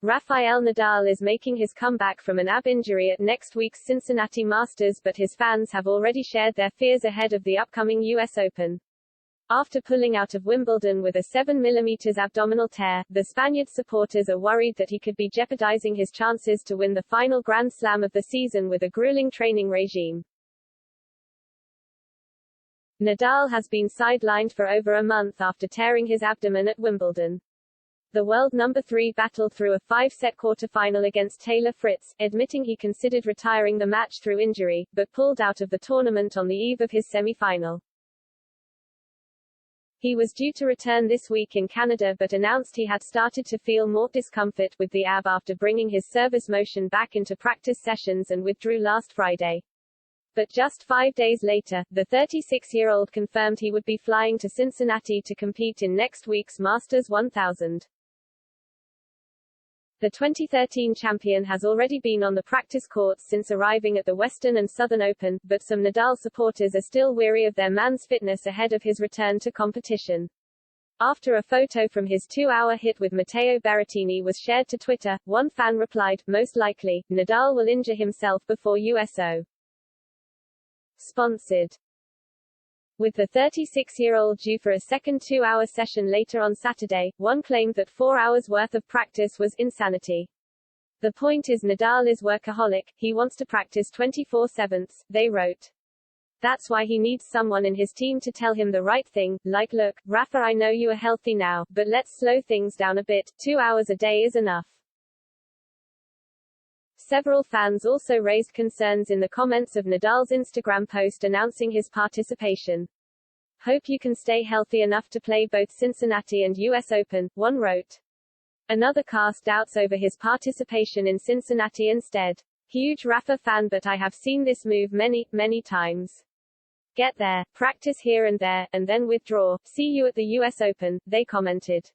Rafael Nadal is making his comeback from an ab injury at next week's Cincinnati Masters, but his fans have already shared their fears ahead of the upcoming US Open. After pulling out of Wimbledon with a 7 mm abdominal tear, the Spaniard's supporters are worried that he could be jeopardizing his chances to win the final Grand Slam of the season with a grueling training regime. Nadal has been sidelined for over a month after tearing his abdomen at Wimbledon. The world number 3 battled through a 5-set quarterfinal against Taylor Fritz, admitting he considered retiring the match through injury, but pulled out of the tournament on the eve of his semi-final. He was due to return this week in Canada but announced he had started to feel more discomfort with the ab after bringing his service motion back into practice sessions and withdrew last Friday. But just 5 days later, the 36-year-old confirmed he would be flying to Cincinnati to compete in next week's Masters 1000. The 2013 champion has already been on the practice courts since arriving at the Western and Southern Open, but some Nadal supporters are still weary of their man's fitness ahead of his return to competition. After a photo from his 2-hour hit with Matteo Berrettini was shared to Twitter, one fan replied, "Most likely, Nadal will injure himself before USO." Sponsored. With the 36-year-old due for a second 2-hour session later on Saturday, one claimed that 4 hours worth of practice was insanity. The point is Nadal is workaholic, he wants to practice 24/7, they wrote. That's why he needs someone in his team to tell him the right thing, like look, Rafa, I know you are healthy now, but let's slow things down a bit, 2 hours a day is enough. Several fans also raised concerns in the comments of Nadal's Instagram post announcing his participation. "Hope you can stay healthy enough to play both Cincinnati and US Open," one wrote. Another cast doubts over his participation in Cincinnati instead. "Huge Rafa fan, but I have seen this move many times. Get there, practice here and there, and then withdraw. See you at the US Open," they commented.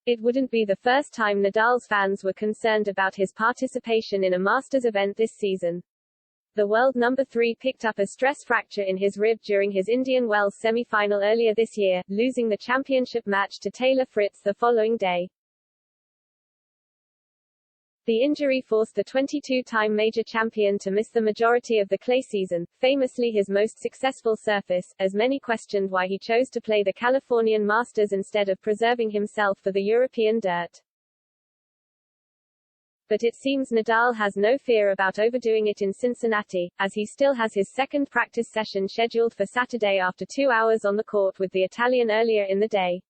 It wouldn't be the first time Nadal's fans were concerned about his participation in a Masters event this season. The world number 3 picked up a stress fracture in his rib during his Indian Wells semi-final earlier this year, losing the championship match to Taylor Fritz the following day. The injury forced the 22-time major champion to miss the majority of the clay season, famously his most successful surface, as many questioned why he chose to play the Californian Masters instead of preserving himself for the European dirt. But it seems Nadal has no fear about overdoing it in Cincinnati, as he still has his second practice session scheduled for Saturday after 2 hours on the court with the Italian earlier in the day.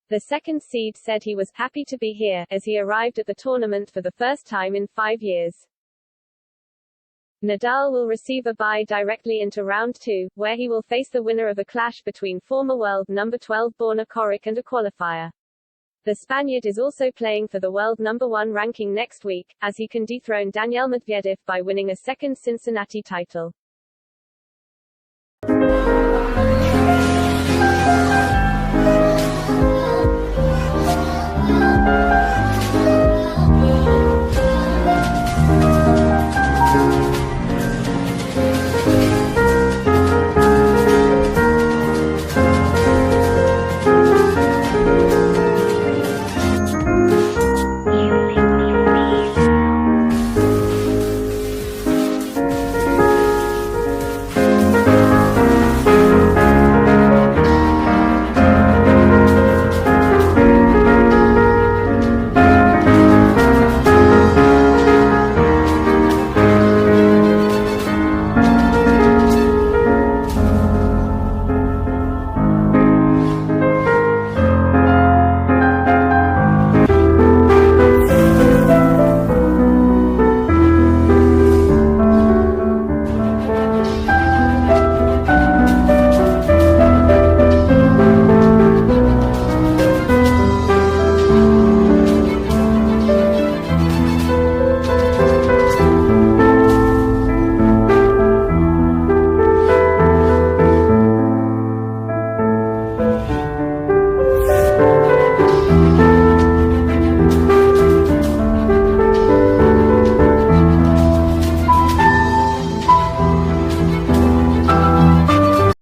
The second seed said he was happy to be here, as he arrived at the tournament for the first time in 5 years. Nadal will receive a bye directly into round 2, where he will face the winner of a clash between former world number 12 Borna Coric and a qualifier. The Spaniard is also playing for the world number 1 ranking next week, as he can dethrone Daniil Medvedev by winning a second Cincinnati title.